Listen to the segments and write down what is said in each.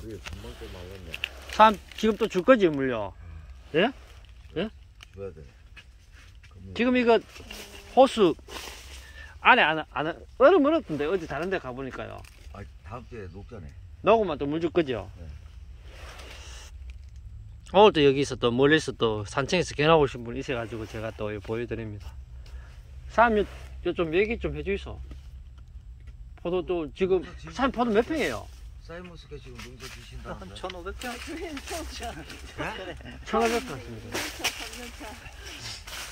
우리 금방 또 말랐네. 사람 지금 또 줄 거지 물려? 예? 예? 줘야 돼. 지금 이거 호수 안에 얼음 얼었던데 어디 다른 데 가보니까요. 아, 다음 주에 녹잖아요. 녹으면 또 물 줄 거죠? 네. 오늘 또 여기서 또 멀리서 또 산청에서 견학 오신 분 있어가지고 제가 또 보여드립니다. 사람 좀 얘기 좀 해주이소. 포도 또 지금 사람 포도 몇 평이에요? 사이먼스가 지금 농사 지신다는데. 한 1,500평? 1,500평 같습니다.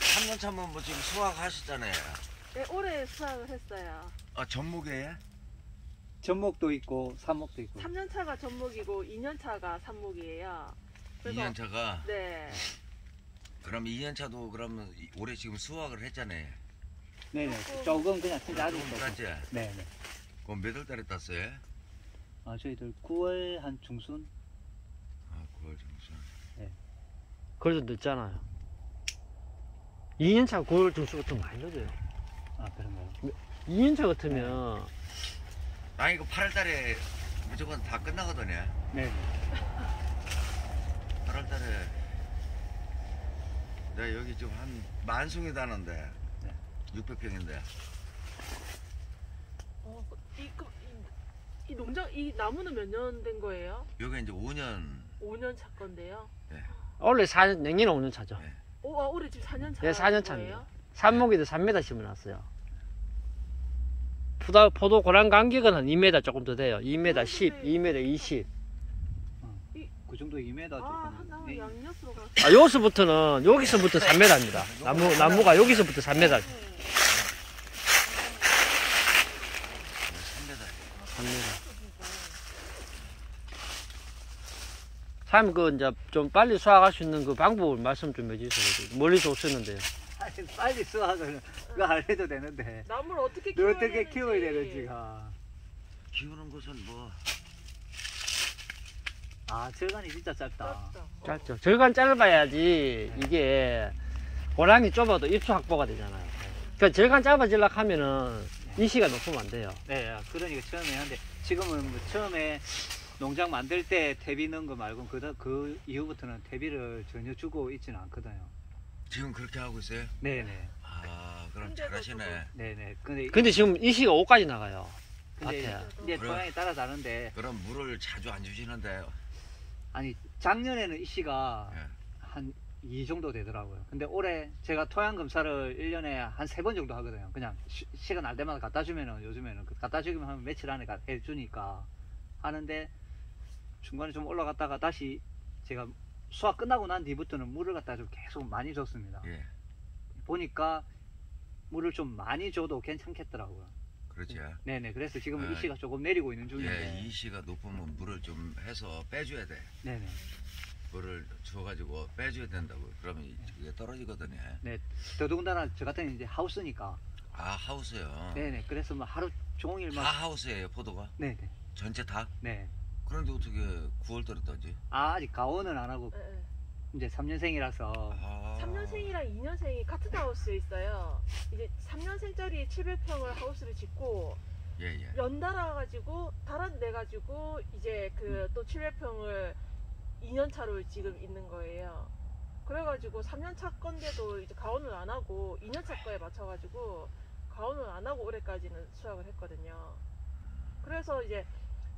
3년 차면 뭐 지금 수확하셨잖아요. 네, 올해 수확을 했어요. 아, 전목에? 전목도 있고 삽목도 있고. 3년 차가 전목이고 2년 차가 삽목이에요. 그래서 2년 차가? 네. 그럼 2년 차도 그러면 올해 지금 수확을 했잖아요. 네네. 조금 그냥 진짜 아주 조금 조금. 땄지? 네네. 그럼 몇 월 달에 땄어요? 아, 저희들 9월 한 중순? 아, 9월 중순. 그래도 늦잖아요. 2년차 9월 중수 같은 거 많이 늦어요. 아, 그런가요? 2년차 같으면 아니, 이거 8월 달에 무조건 다 끝나거든요. 네네. 8월 달에 내가 여기 지금 한 만송이 다는데 네. 600평인데 이 농장, 이 나무는 몇 년 된 거예요? 여기 이제 5년. 5년 차 건데요. 원래 4년, 내년에 5년 차죠. 네. 올해 지금 4년 차. 네, 4년 차입니다. 산목에도 3m 심어놨어요. 포도 고랑 간격은 한 2m 조금 더 돼요. 2m 10, 2m 20. 그 정도 2m 아, 조금. 하나 네. 양옆으로 가. 아, 여기서부터 3m입니다. 나무가 여기서부터 3m. 3m. 3m. 사장님, 이제 좀 빨리 수확할 수 있는 그 방법을 말씀 좀 해주세요. 멀리서 오셨는데요. 아니, 빨리 수확을 그거 안 해도 되는데. 나무를 어떻게 키워야 어떻게 되는지. 키워야 되는지가. 키우는 것은 뭐 아, 절간이 진짜 짧다. 짧죠. 절간 짧아야지 이게 고랑이 좁아도 입수 확보가 되잖아요. 그러니까 절간 짧아지려고 하면은 이시가 높으면 안 돼요. 네, 그러니까 처음에 하는데 지금은 뭐 처음에 농장 만들 때 퇴비 넣은 거 말고 그 이후부터는 퇴비를 전혀 주고 있지는 않거든요. 지금 그렇게 하고 있어요? 네네. 아, 그럼 근데도 잘하시네. 네네. 근데 지금 이시가 5까지 나가요. 근데 밭에. 이제 그래. 토양에 따라 다른데, 그럼 물을 자주 안 주시는데. 아니 작년에는 이씨가 예. 한 2 정도 되더라고요. 근데 올해 제가 토양 검사를 1년에 한 3번 정도 하거든요. 그냥 시간 날 때마다 갖다 주면은, 요즘에는 갖다 주기만 하면 며칠 안에 해주니까 하는데, 중간에 좀 올라갔다가 다시 제가 수확 끝나고 난 뒤부터는 물을 갖다 좀 계속 많이 줬습니다. 예. 보니까 물을 좀 많이 줘도 괜찮겠더라고요. 그렇지. 네네. 그래서 지금은 예. 이씨가 조금 내리고 있는 예, 중인데. 이시가 높으면 물을 좀 해서 빼줘야 돼. 네네. 물을 주워가지고 빼줘야 된다고. 그러면 이게 떨어지거든요. 네. 더더군다나 저 같은 경우는 이제 하우스니까. 아, 하우스요. 네네. 그래서 뭐 하루 종일 다 막. 하우스예요, 포도가? 네네. 전체 다? 네. 그런데 어떻게 9월달에 따지? 아직 가온은 안 하고 네, 네. 이제 3년생이라서. 아. 3년생이랑 2년생이 같은 하우스에 있어요. 이제 3년생짜리 700평을 하우스를 짓고 예, 예. 연달아 가지고 달아내 가지고 이제 그 또 700평을 2년 차로 지금 있는 거예요. 그래가지고 3년 차 건데도 이제 가온을 안 하고 2년 차 거에 맞춰가지고 가온을 안 하고 올해까지는 수확을 했거든요. 그래서 이제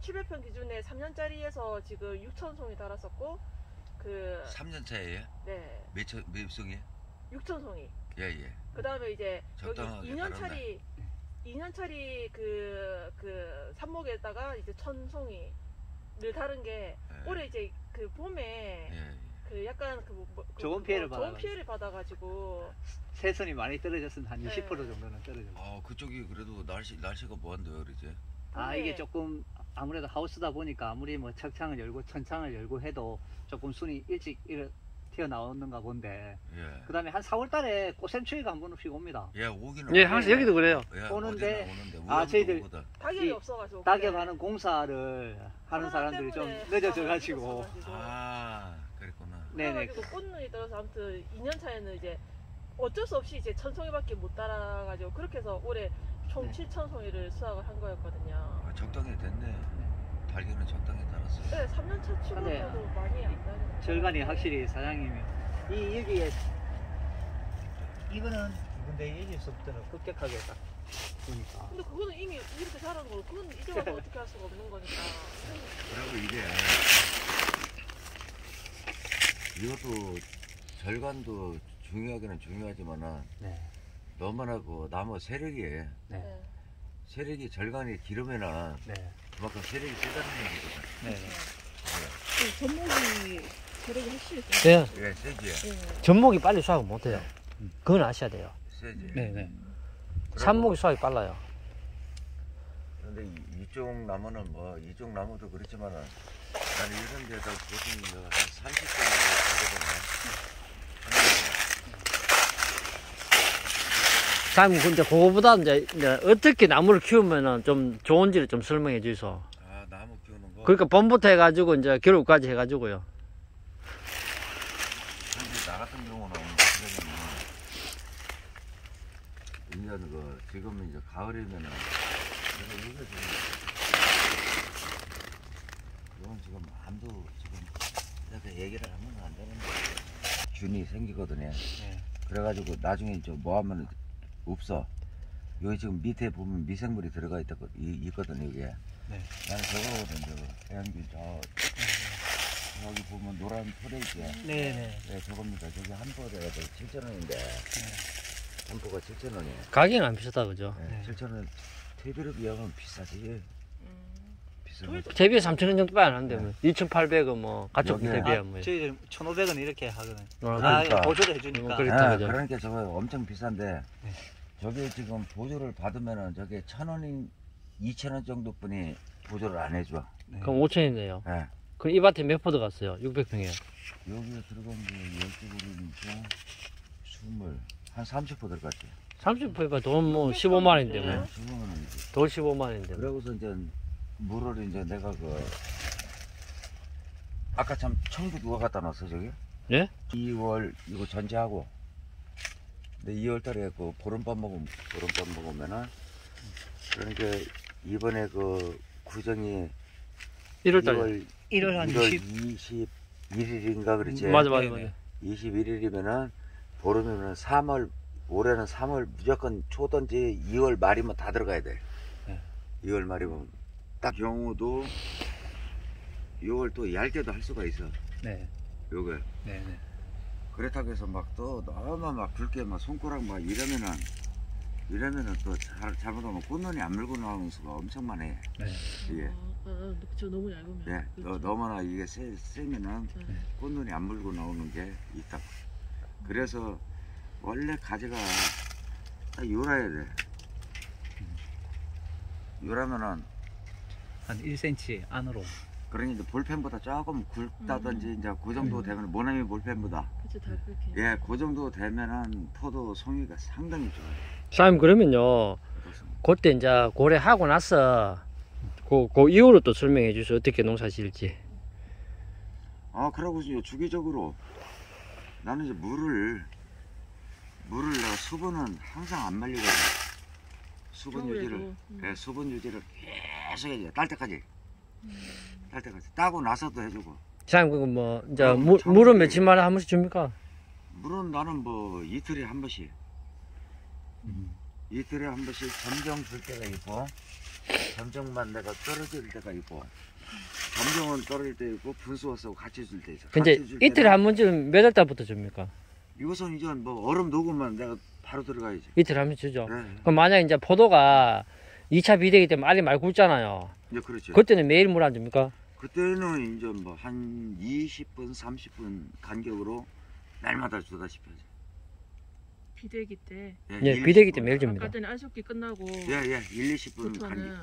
700평 기준에 3년짜리에서 지금 6,000송이 달았었고, 그 3년 차예요? 네, 몇 송이? 6,000송이. 예, 예. 그 다음에 이제 여기 적당하게 2년짜리 그 삽목에다가 이제 1,000송이를 다른 게 예. 올해 이제 그 봄에 예, 예. 그 약간 좋은 피해를 좋은 받아가지고. 피해를 받아가지고 새순이 많이 떨어졌으면 한 20% 네. 정도는 떨어졌어요. 그쪽이 그래도 날씨가 뭐한데요, 그러지? 아, 근데 이게 조금 아무래도 하우스다 보니까 아무리 뭐 철창을 열고 천창을 열고 해도 조금 순이 일찍 튀어나오는가 본데, 예. 그 다음에 한 4월 달에 꽃샘추위가 한 번씩 옵니다. 예, 오기는 예, 와요. 항상 여기도 그래요. 예, 오는데, 어제는 오는데 아, 우리도 저희들 오거든. 낙엽이 이 없어가지고 낙엽하는 공사를 하는 코로나 사람들이 좀 때문에 늦어져가지고. 늦어져가지고. 아, 그랬구나. 네네. 그래가지고 꽃눈이 떨어서 아무튼 2년 차에는 이제 어쩔 수 없이 이제 1,000송이밖에 못 따라가지고 그렇게 해서 올해 총 네. 7,000송이를 수확을 한 거였거든요. 적당히 됐네. 달기는 적당히 달았어. 네, 3년 저치고도 많이 안 나는. 절간이 확실히 사장님이 이 여기에 이거는 근데 여기서부터는 급격하게 딱 보니까 근데 그거는 이미 이렇게 자란 거, 그건 이제 와서 어떻게 할 수가 없는 거니까. 그리고 이게 이것도 절간도 중요하기는 중요하지만은 네. 너무나 그 나무 세력이 네. 네. 세력이 절간이 길으면은 네. 그만큼 세력이 세다는 얘기거든. 네. 전목이 세력이 확실히 네. 예, 세지. 네. 전목이 빨리 수확을 못해요. 그건 아셔야 돼요. 세지. 네. 네. 산목이 수확이 빨라요. 근데 이쪽 나무는 뭐 이쪽 나무도 그렇지만은 나는 이런 데다 보통 한 30개 가거든요. 사장님, 근데 그거보다 이제 어떻게 나무를 키우면은 좀 좋은지를 좀 설명해 주소. 아, 나무 키우는 거. 그러니까 봄부터 해가지고 이제 겨울까지 해가지고요. 근데 나 같은 경우는 그러면 1년 지금 이제 가을이면은 이거 지금 이건 지금 암도 지금 이렇게 얘기를 하면 안 되는데 균이 생기거든요. 네. 그래가지고 나중에 이제 뭐 하면 없어. 여기 지금 밑에 보면 미생물이 들어가 있거든 여기에. 네. 나는 저거거든 저거. 해양균 여기 보면 노란 포대 있지. 네. 네, 저겁니다. 저기 한 포대가 7,000원인데 한 포가 7,000원이에요. 가격은 안 비싸다, 그죠? 네, 네. 7,000원. 퇴비를 비하면 비싸지. 비싸면 대비에 3,000원 정도 빠야 하는데, 뭐. 2,800원 뭐, 가축비 여기에 대비야 뭐. 저희들 1,500원 이렇게 하거든요. 그러니까. 보조를 해주니까. 그래. 아, 그죠. 그러니까 저거 엄청 비싼데 네. 저게 지금 보조를 받으면은 저게 1,000원인 2,000원 정도뿐이 보조를 안 해줘. 네. 그럼 5,000원이네요. 네. 그럼 이 밭에 몇 포드 갔어요? 600평이에요. 여기에 들어간 게 12그루니까 20, 한 30포 들어갔지. 30포에봐 돈 뭐 15만원인데 네, 뭐. 15만원이지. 돈 15만원인데 뭐. 그러고서 이제 물을 이제 내가 아까 참 청주 누가 갖다 놨어 저기? 예? 2월 이거 전제하고. 근데 2월 달에 보름밥 먹으면은 그러니까 이번에 구정이 1월달에. 1월 한 21일인가 그러지? 맞아. 네네. 21일이면은 보름이면은 3월, 올해는 3월 무조건 초든지 2월 말이면 다 들어가야 돼. 네. 2월 말이면 딱 경우도 6월 또 얇게도 할 수가 있어. 네. 요거. 네. 그렇다고 해서 막 또 너무 막 굵게 막 손가락 막 이러면은 또 잘못하면 꽃눈이 안 물고 나오는 수가 엄청 많아. 네. 이게. 그쵸, 너무 얇으면. 예, 그렇죠. 너무나 이게 세면은 네. 꽃눈이 안 물고 나오는 게 있다. 그래서 원래 가지가 딱 요라야 돼. 요라면은 한 1cm 안으로. 그러니 이제 볼펜보다 조금 굵다든지 이제 그 정도 되면 모나미 볼펜보다 그쵸, 다 그렇게. 예, 그 정도 되면은 포도 송이가 상당히 좋아요. 사장님, 그러면요. 그렇습니다. 그때 이제 고래하고 나서 그 이후로 또 설명해 주세요. 어떻게 농사 지을지. 아, 그러고 이제 주기적으로 나는 이제 물을 내가 수분은 항상 안 말리거든. 수분 유지를, 예, 수분 유지를 계속 해줘. 딸 때까지. 딸 때까지. 따고 나서도 해주고. 사장님, 그거 뭐, 이제 그럼 물은 며칠 만에 한 번씩 줍니까? 물은 나는 뭐 이틀에 한 번씩. 이틀에 한 번씩 점정 줄 때가 있고, 점정만 내가 떨어질 때가 있고, 점정은 떨어질 때 있고, 분수와서 같이 줄 때 있어. 근데 같이 줄 이틀에 때는 한 번쯤 몇 월 달부터 줍니까? 이것은 이제 뭐 얼음 녹으면 내가 바로 들어가야지. 이틀에 한 번 주죠. 네. 그럼 만약에 이제 포도가 2차 비대기 때문에 알이 많이 굵잖아요. 이제 그렇지. 그때는 매일 물 안 줍니까? 그때는 이제 뭐 한 20분, 30분 간격으로 날마다 주다시피 하죠. 비대기 때. 예, 1, 비대기 때 20분. 매일 줍니다. 아까 전에 안식기 끝나고. 예, 1, 20분 간격. 부터는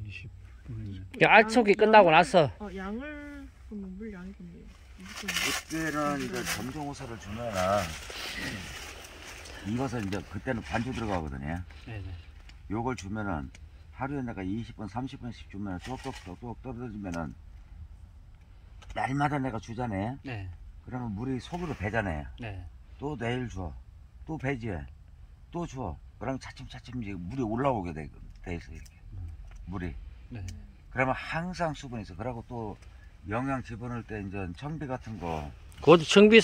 20분. 알속이 끝나고 나서 양을 그럼 물 양이 근데 그때는 이제 점정호사를 주면은 이것을 이제 그때는 반주 들어가거든요. 네네. 요걸 주면은 하루에 내가 20분, 30분씩 주면은 똑똑 떨어지면은 날마다 내가 주잖아요. 네. 그러면 물이 속으로 배잖아요. 네. 또 내일 줘. 또 배지. 또 줘. 그럼 차츰 이제 물이 올라오게 돼 있어, 이렇게. 물이. 네. 그러면 항상 수분이 있어. 그리고 또 영양 집어넣을 때 이제 청비 같은 거 그것도 청비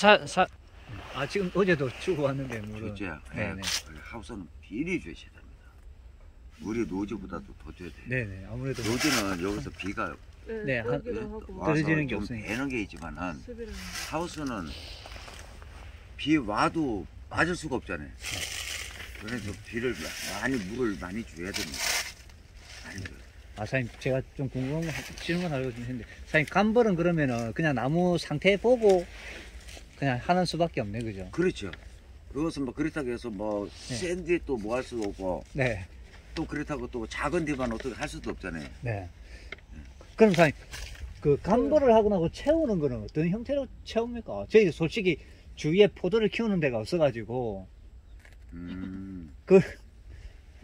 아 지금 어제도 주고 왔는데 물은. 줬죠. 네네. 하우스는 비리 주셔야 됩니다. 우리 노지보다도 더 줘야 돼. 네네. 아무래도 노지는 여기서 비가 네, 한- 여기도 하고 와서 떨어지는 게 좀 없으니까. 배는 게 있지만은 수비를 하우스는 비 와도 맞을 수가 없잖아요. 그래서 비를 많이 물을 많이 줘야 됩니다. 많이 줘야 돼요. 아 사장님 제가 좀 궁금한 거 질문 하려고 좀 했는데 사장님 감벌은 그러면은 그냥 나무 상태 보고 그냥 하는 수밖에 없네 그죠? 그렇죠. 그것은 뭐 그렇다고 해서 뭐 네. 센 뒤 또 뭐 할 수도 없고 네. 또 그렇다고 또 작은 뒤만 어떻게 할 수도 없잖아요. 네. 그럼 사장님 그 감벌을 하고 나고 채우는 거는 어떤 형태로 채웁니까? 저희 솔직히 주위에 포도를 키우는 데가 없어가지고 그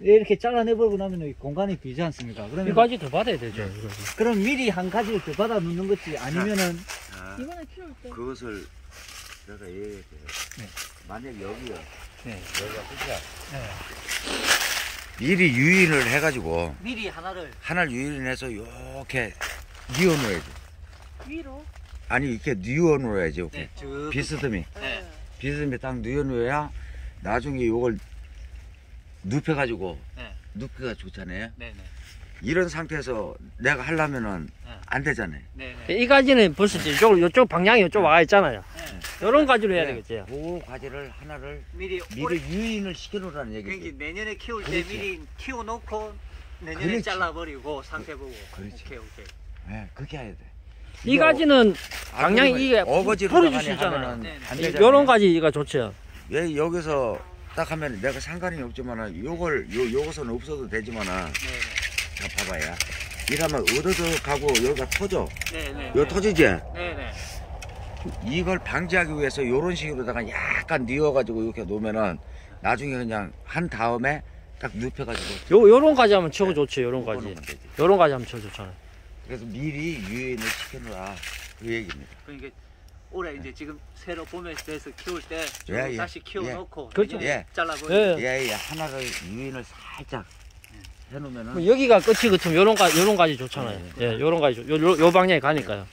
이렇게 잘라내버리고 나면 공간이 비지 않습니까? 이 그러면 가지 더 받아야 되죠. 이거. 그럼 미리 한 가지를 더 받아 놓는 거지 아니면은 자, 이번에 키울 때 그것을 제가 얘기할게요. 네. 만약 여기요. 네. 여기가 끝이야. 네. 미리 유인을 해가지고 미리 하나를 하나를 유인해서 이렇게 뉘어놓아야지. 위로 아니 이렇게 뉘어놓아야지. 이렇게 네. 쭉 비스듬히 네. 비스듬히 딱 뉘어놓아야 나중에 이걸 눕혀가지고 네. 눕기가 좋잖아요. 네네. 이런 상태에서 내가 하려면은 네. 안 되잖아요. 네네. 이 가지는 벌써 이쪽 방향이 이쪽 와 있잖아요. 네. 이런 가지로 해야 네. 되겠지. 그 과제를 하나를 미리 미리 유인을 시켜놓으라는 얘기지. 그러니까 내년에 키울 때 그렇지. 미리 키워놓고 내년에 그렇지. 잘라버리고 상태 보고. 그렇지. 오케이. 네, 그렇게 해야 돼. 이 가지는 아, 방향이 그러면 이게 어거지로 풀어줄 나가니 수 있잖아요. 하면은 네, 네. 안 되잖아요. 이런 가지가 좋죠. 왜 여기서 딱 하면 내가 상관이 없지만은 요것은 없어도 되지만은 네네. 자 봐봐야 이러면 얻어서 가고 여기가 터져. 네네. 요 터지지? 네네. 이걸 방지하기 위해서 요런 식으로다가 약간 뉘어가지고 이렇게 놓으면은 나중에 그냥 한 다음에 딱 눕혀가지고 요런 가지 하면 치고 좋지. 요런 가지. 놓으면 되지. 요런 가지 하면 치고 좋잖아요. 그래서 미리 유인을 시켜놓으라 그 얘기입니다. 그러니까 올해 이제 지금 새로 봄에 돼서 키울 때 예, 예. 다시 키워놓고 그렇죠. 내년에 예. 잘라버리고. 예. 예, 하나를 유인을 살짝 해놓으면은 그럼 여기가 끝이 같으면 요런 가지 좋잖아요. 네. 예, 요런 가지 요 방향에 가니까요.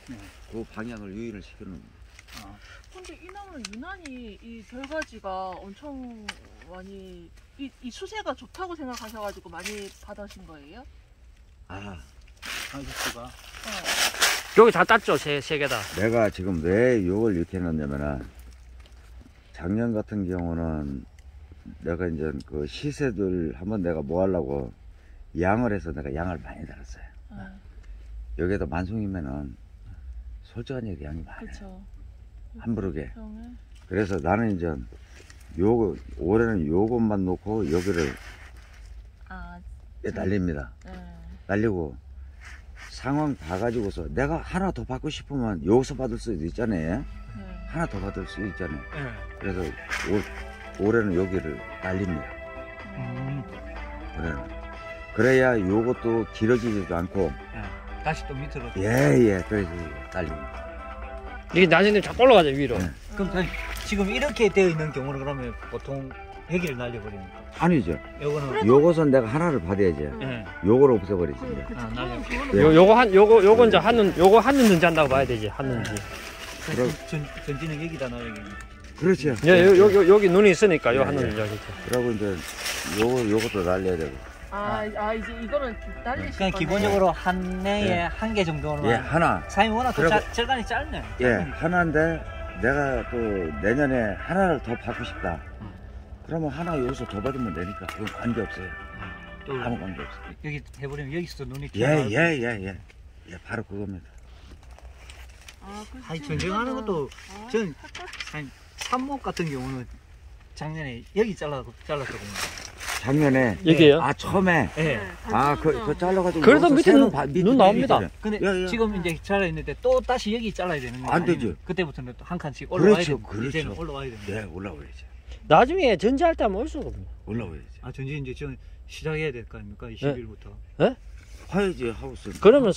그 방향을 유인을 시켜놓으면 근데 이 나무는 유난히 이 별가지가 엄청 많이 이 수세가 좋다고 생각하셔가지고 많이 받으신 거예요? 아 한수가 여기 다 땄죠. 세 개 다. 내가 지금 왜 이걸 이렇게 해놨냐면은 작년 같은 경우는 내가 이제 그 시세들 한번 내가 뭐 하려고 양을 해서 내가 양을 많이 달았어요. 여기에다 만송이면은 솔직한 얘기 양이 많아요. 그렇죠. 함부르게. 병에 그래서 나는 이제 요거 올해는 요것만 놓고 여기를 아, 날립니다. 네. 날리고 상황 봐가지고서 내가 하나 더 받고 싶으면 여기서 받을 수도 있잖아요. 네. 하나 더 받을 수 있잖아요. 네. 그래서 올해는 여기를 날립니다. 올해는. 그래야 요것도 길어지지도 않고 다시 또 밑으로. 예예 그래서 날립니다. 이게 나중에 자꾸 올라가죠 위로. 네. 그럼 사장님, 지금 이렇게 되어 있는 경우는 그러면 보통 여기를 날려버립니까? 아니죠. 요거는 요것은 내가 하나를 받아야지. 예. 요걸 없애버리지. 그, 이제. 그, 아, 그거는 네. 그거는 요거 이제 요거 한눈 한다고 봐야 되지. 한눈지. 그럼- 전지는 여기다 놔야겠네. 그렇죠. 예, 여기 눈이 있으니까 요 네, 한눈 네. 이렇게. 그러고 이제 요것도 날려야 되고. 이제 이거는 날리실 그냥 거네. 기본적으로 한 해에 네. 한 개 정도로만. 예 하나. 사장님 워낙 또 그리고- 절간이 짧네. 예 하나인데 내가 또 내년에 하나를 더 받고 싶다. 그러면 하나 여기서 더 받으면 되니까 그건 관계 없어요. 또 아무 관계 없어요. 여기 해버리면 여기서도 눈이 튀어나오고. 예 바로 그겁니다. 아니 전쟁하는 것도 전 아니, 삽목 같은 경우는 작년에 여기 잘랐거든요. 작년에 여기에요? 아 처음에 예. 그 잘라가지고 그래서 여기서 밑에 새는 눈 밑에 나옵니다. 있잖아요. 근데 예. 지금 이제 잘라 있는데 또 다시 여기 잘라야 되는 거예요? 안 되죠. 아니면 그때부터는 또 한 칸씩 올라와야 그렇죠, 돼요. 그렇죠. 이제는 올라와야 됩니다. 예 올라와야지. 나중에 전지할 때 하면 올 수가 없네. 올라와야지. 아 전지 이제 좀 시작해야 될 거 아닙니까? 네. 20일부터. 화야지 하우스. 그러면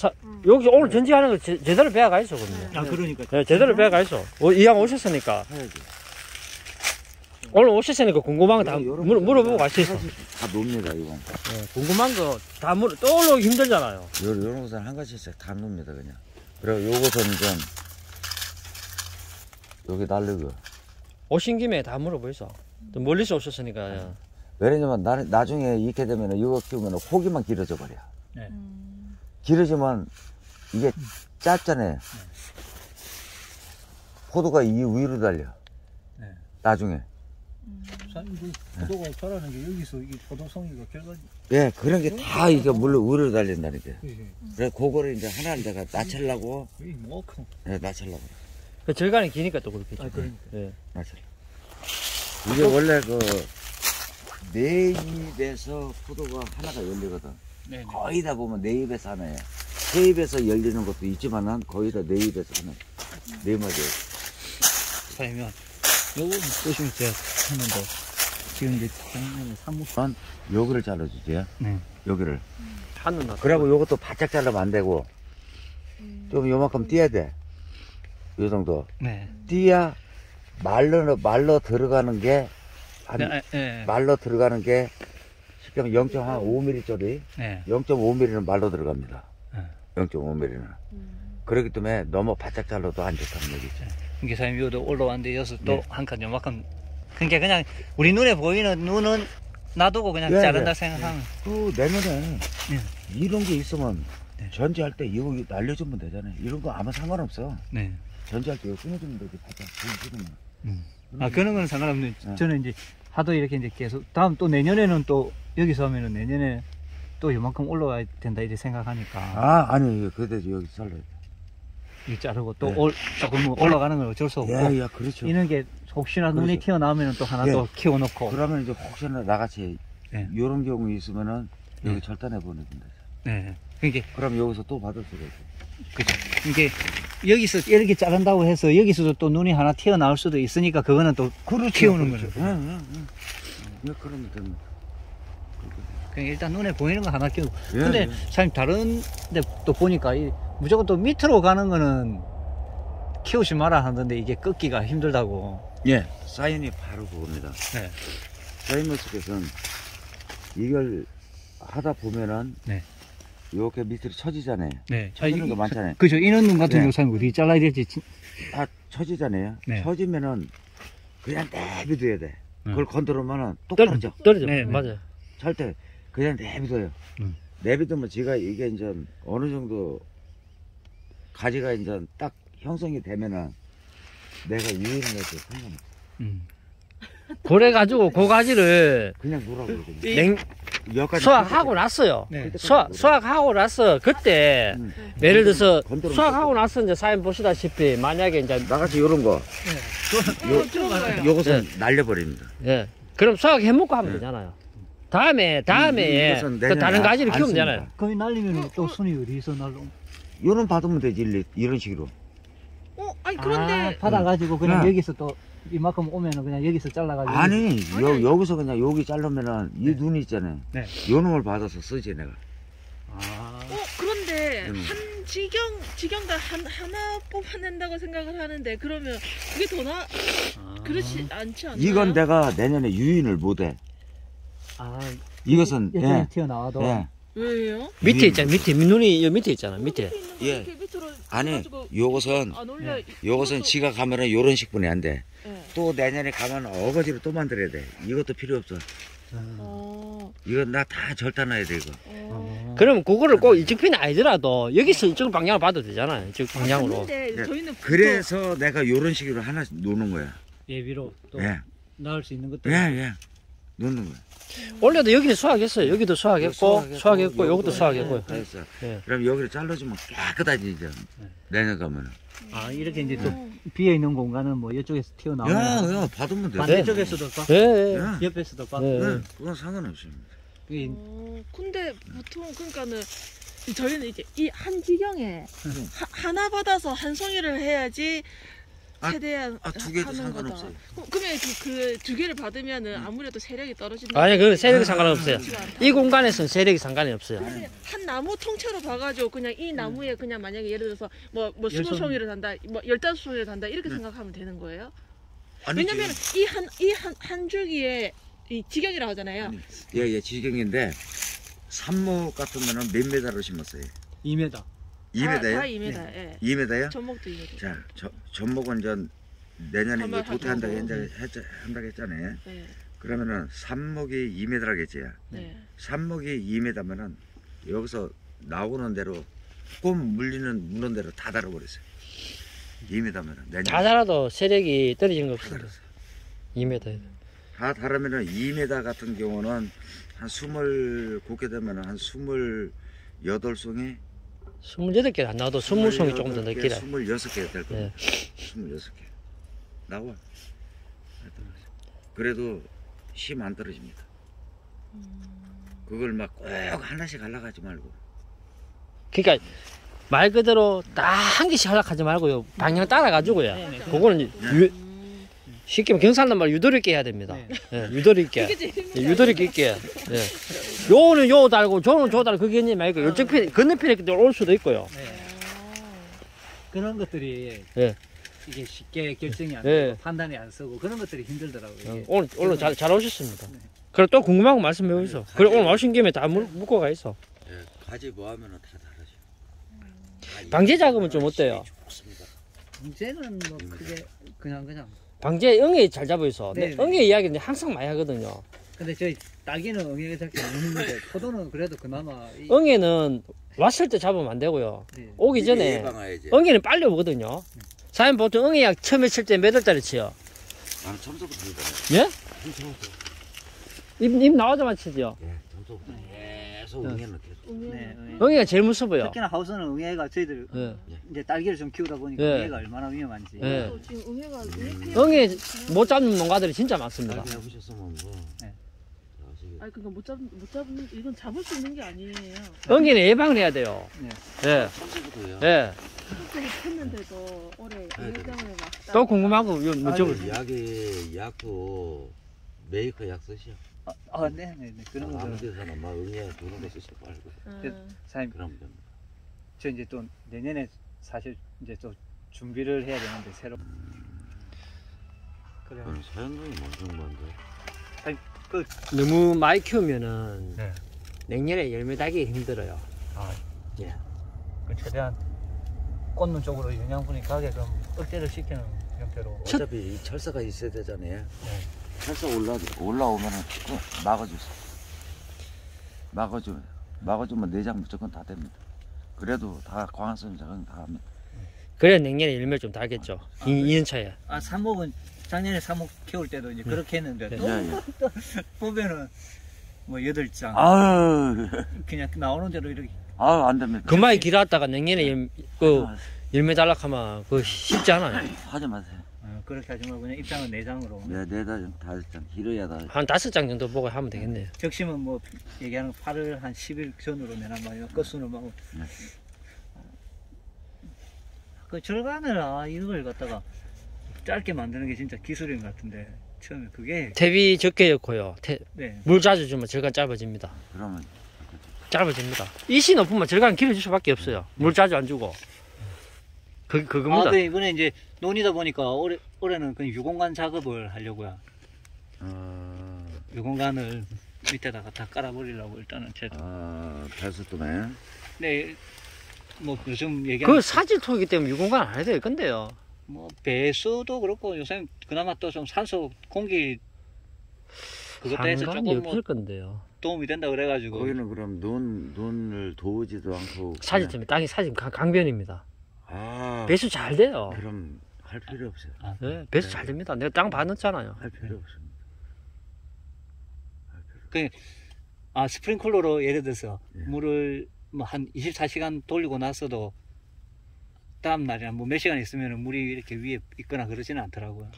여기 오늘 전지하는 거 제대로 배워가 있어 그러면. 아 그러니까. 예, 제대로 배워가 있어. 이왕 오셨으니까. 화야지. 오늘 오셨으니까 궁금한 거 다 물어보고 가시죠. 다 놉니다 이건. 궁금한 거 다 또 올라오기 힘들잖아요. 요런 것은 한 가지씩 다 놉니다 그냥. 그리고 요것은 좀 여기 날르고. 오신 김에 다 물어보이소. 또 멀리서 오셨으니까. 왜냐면 나중에 익게 되면 이거 키우면 호기만 길어져 버려. 네. 길어지면 이게 짧잖아요. 포도가 이 위로 달려. 네. 나중에. 사장님, 포도가 자라는 게 여기서 이 포도송이가 결과지. 예, 그런 게 다 이게 물로 위로 달린다니까. 그지. 그래, 그거를 이제 하나를 내가 낮추려고, 거의 뭐 큰. 예, 낮추려고. 그 절간이 기니까 또 그렇겠죠. 아, 그러니까. 예. 낮추려고. 이게 원래 네 입에서 포도가 하나가 열리거든. 네. 거의 다 보면 네 입에서 하나야. 세 입에서 열리는 것도 있지만은 거의 다 네 입에서 하나. 네 마디. 사장님, 요거 보시면 제가 했는데 지금 이제 작년에 사무소. 여기를 잘라주지. 네. 여기를. 한눈 났. 그리고 요것도 바짝 자르면 안 되고, 좀 요만큼 띄어야 돼. 요 정도. 네. 띄야 말로 들어가는 게, 네. 네. 말로 들어가는 게, 쉽게 하면 0.5mm 짜리, 네. 0.5mm는 말로 들어갑니다. 네. 0.5mm는. 그렇기 때문에 너무 바짝 잘라도 안 좋다는 얘기죠. 이게 사장님 요도 올라왔는데 여기서 또 네. 한 칸 요만큼. 그러니까 그냥 우리 눈에 보이는 눈은 놔두고 그냥 네, 자른다 네. 생각하면. 내년에 이런 게 있으면 네. 전지할 때 이거 날려주면 되잖아요. 이런 거 아무 상관없어. 네. 전지할 때 이거 끊어주면 되지. 바짝 보여주면. 아, 그런 건 상관없는데, 네. 저는 이제 하도 이렇게 이제 계속, 다음 또 내년에는 또, 여기서 하면은 내년에 또 요만큼 올라와야 된다, 이렇게 생각하니까. 아니, 그래도 여기 잘라야 돼. 이거 자르고 또 네. 조금 올라가는 건 어쩔 수 없고. 예, 그렇죠. 이런 게 혹시나 눈이 그렇죠. 튀어나오면 또 하나 예. 또 키워놓고. 그러면 이제 혹시나 나같이 네. 이런 경우 있으면은 여기 네. 절단해 보내준다. 네. 그게, 그럼 여기서 또 받을 수가 있어. 그죠. 이게, 여기서 이렇게 자른다고 해서 여기서도 또 눈이 하나 튀어나올 수도 있으니까 그거는 또 키우는 거죠. 응. 그러면 됩니다. 그냥 일단 눈에 보이는 거 하나 키우고. 예, 근데 예. 사실 다른 데 또 보니까 무조건 또 밑으로 가는 거는 키우지 마라 하던데 이게 꺾기가 힘들다고. 예, 사인이 바로 그겁니다. 네. 사인머스켓은 이걸 하다 보면은 네. 이렇게 밑으로 처지잖아요. 네. 처지는 거 많잖아요. 그죠. 이런 눈 같은 네. 경우 사실 어디 잘라야 될지. 다 처지잖아요. 네. 처지면은 그냥 내비둬야 돼. 그걸 건드리면은 똑 떨어져. 떨어져. 떨어져. 네, 네. 맞아요. 절대 그냥 내비둬요. 내비두면 지가 이게 이제 어느 정도 가지가 이제 딱 형성이 되면은 내가 유인을 해도 상관없어. 그래가지고 그 가지를 그냥 놓으라고 그러거든. 냉, 여기까지 수확하고 났어요. 네. 수확하고 나서 그때 응. 예를 들어서 건드리면 수확하고 나서 이제 사인 보시다시피 만약에 이제 나같이 요런 거 요것은 날려버립니다. 예 그럼 수확해 먹고 하면 네. 되잖아요. 다음에 이것은 또 내년에 다른 가지를 안 키우면 씁니다. 되잖아요. 거기 날리면 또 손이 어디서 날로? 요런 받으면 되지 이런 식으로. 아니 그런데 받아가지고 그냥 네. 여기서 또 이만큼 오면은 그냥 여기서 잘라가지고. 아니 아니. 여기서 그냥 여기 자르면은 이 네. 눈이 있잖아요. 네. 요 놈을 받아서 쓰지 내가. 그런데 음. 한 지경당 하나 뽑아낸다고 생각을 하는데 그러면 그게 더 그렇지 않지 않나요? 이건 내가 내년에 유인을 못해. 이것은 여기 튀어나와도. 예. 왜요? 밑에 있잖아. 밑에 눈이 여 밑에 있잖아. 밑에. 예. 예. 이렇게 밑으로 아니 해가지고 요것은 안 올려. 요것은 지가 가면은 요런 식분이 안 돼. 예. 또 내년에 가면 어거지로 또 만들어야 돼. 이것도 필요 없어. 이건 나 다 절단해야 돼 이거. 그러면 그거를 꼭 이쪽 편이 아니더라도 여기서 이쪽 방향으로 봐도 되잖아요. 이쪽 방향으로. 근데 예. 저희는 그래서 내가 요런 식으로 하나 놓는 거야. 예, 위로 또 예. 나올 수 있는 것도. 예. 놓는 거야. 원래도 여기는 수확했어요. 여기도 수확했고, 수확했고, 여기도 요것도 수확했고요. 다 했어. 예. 그럼 여기를 잘라주면 깨끗하지 이제. 내년 가면은. 아, 이렇게 이제 또 비어 있는 공간은 뭐 이쪽에서 튀어나오면. 야, 받으면 돼. 반대쪽에서도 봐. 예, 예. 야. 옆에서도 봐. 예. 네, 그건 상관없습니다. 그게 근데 보통 그러니까는 저희는 이제 이 한 지경에 하나 받아서 한 송이를 해야지 아, 최대한 두 개도 하는 상관없어요. 거다. 그러면 그 두 개를 받으면은 아무래도 세력이 떨어진다. 아니, 그 세력이 상관없어요. 그렇지가 않다. 이 공간에서는 세력이 상관이 없어요. 한 나무 통째로 봐가지고 그냥 이 나무에 그냥 만약에 예를 들어서 뭐 20송이를 단다, 뭐 15송이를 단다 이렇게 생각하면 되는 거예요? 아니지. 왜냐면 한 줄기에 이 지경이라고 하잖아요. 아니, 예, 지경인데 삽목 같은 거는 몇 메다로 심었어요? 2m. 다 2m요? 2m. 예. 2m요? 전목도 2m. 자, 전목은 전 내년에 이제 전목 도태한다고 하고. 한다고 했잖아요. 네. 그러면은 그러면은 삽목이 2m라겠지. 네. 삽목이 2m면은 여기서 나오는 대로 꼼 무는 대로 다 달아버렸어요. 2m면은 내년 다 달아도 세력이 떨어진 거 다 없습니다. 달았어요. 2m. 다 달으면은 2m 같은 경우는 한 29개 되면은 한 28송이 28개 안 나와도 20송이 조금 더 늦기라. 26개 될 거예요. 네. 26개 나와. 그래도 심 안 떨어집니다. 그걸 막 꼭 하나씩 하려가지 말고. 그러니까 말 그대로 딱 한 개씩 하락하지 말고요. 방향 따라가지고요. 네네. 그거는 쉽게 말하면 경상도 말 유도리 있게 해야 됩니다. 네. 예, 유도리 있게. 그게 제일 힘들어요. 유도리 있게. 예. 요는 요 달고 저는 저 달고 그게 말고 요쪽 편 건너편에 올 수도 있고요. 네. 그런 것들이 예. 이게 쉽게 결정이 안 예. 되고 판단이 안 서고 그런 것들이 힘들더라고요. 이게. 오늘 잘 오셨습니다. 네. 그래 또 궁금한 거 말씀해 보이소. 그래 오늘 오신 김에 다 묶고 가 있어. 예, 가지 뭐 하면은 다 다르죠. 방제 작업은 좀 어때요? 좋습니다. 문제는 뭐 크게 그냥 방제 응애 잘 잡아 있어. 네, 네. 응애 이야기는 항상 많이 하거든요. 근데 저희 딸기는 응애가 잡기 안 힘든데 포도는 그래도 그나마 응애는 왔을 때 잡으면 안 되고요. 네. 오기 전에 예방해야지. 응애는 빨리 오거든요. 사장님 보통 응애약 처음에 칠 때 몇 월달에 치요? 나는 처음부터 해봐요. 예? 처음부터. 입 나오자마자 치죠. 예, 처음부터 계속 응애는 계속. 네, 응애. 응애가 제일 무서워요. 특히나 하우스는 응애가 저희들 예. 이제 딸기를 좀 키우다 보니까 네. 응애가 얼마나 위험한지. 예. 또 지금 응애가 응애 못 잡는 농가들이 진짜 많습니다. 딸기 해보셨으면 뭐. 네. 아시겠- 아니 그러니까 못 잡는 이건 잡을 수 있는 게 아니에요. 응애는 예방을 해야 돼요. 네. 예. 처음부터요. 예. 그렇게 했는데도 올해 응애장을 막 또 궁금한 거 여쭤보세요. 약도 메이커 약 쓰시오. 네네네. 그런 아무 거. 데서나 막 응애 그런 거 쓰시고 말고. 사장님, 그럼 됩니다. 저 이제 또 내년에 사실 이제 또 준비를 해야 되는데 새로. 그래. 그럼 사연동이 엄청 많은데. 너무 많이 키우면은 네. 냉년에 열매 달기 힘들어요. 아, 예. 그 최대한 꽂는 쪽으로 영양분이 가게끔 억제를 시키는 형태로. 어차피 이 철사가 있어야 되잖아요. 네. 철사 올라오면은 꼭 막아주세요. 막아주면 내장 무조건 다 됩니다. 그래도 다 광합성 작용 다 합니다. 그래야 냉년에 열매 좀 달겠죠. 2년 차에. 아, 삽목은 작년에 삽목 키울 때도 이제 그렇게 했는데 또 예, 예. 보면은 뭐 8장 아유, 그냥 나오는 대로 이렇게. 아유, 안 됩니다. 그만이 길었다가 냉년에 열매 달락하면 그거 쉽지 않아요. 하지 마세요. 그렇게 하지 말고 그냥 입장은 4장으로. 네, 4장, 5장, 길어야 다. 한 5장 정도 보고 하면 되겠네요. 적심은 뭐 얘기하는 8월 한 10일 전으로 내놔봐요. 끝수는 막. 네. 그 절간을 이걸 갖다가 짧게 만드는 게 진짜 기술인 것 같은데 처음에 그게 태비 적게 넣고요. 네. 물 자주 주면 절간 짧아집니다. 그러면 짧아집니다. 이시 높으면 절간 길어질 수밖에 없어요. 물 자주 안 주고. 그겁니다. 근데 이번에 이제 논이다 보니까 올해는 그냥 유공간 작업을 하려고요. 유공간을 밑에다가 다 깔아버리려고 일단은 발수도네. 네, 뭐 요즘 얘기하는 그 사질토이기 때문에 유공간 안 해도 될 건데요. 뭐 배수도 그렇고 요새 그나마 또 좀 산소 공기 그것도 해서 상관이 조금 뭐 없을 건데요. 도움이 된다 그래가지고. 거기는 그럼 논을 도우지도 않고. 사질 때문에 땅이 사질 강변입니다. 배수 잘 돼요. 그럼 할 필요 없어요. 네, 배수 잘 됩니다. 내가 땅 봐놨잖아요. 할 필요 없습니다. 스프링클러로 예를 들어서 예. 물을 뭐 한 24시간 돌리고 나서도 다음 날이나 뭐 몇 시간 있으면 물이 이렇게 위에 있거나 그러지는 않더라고요.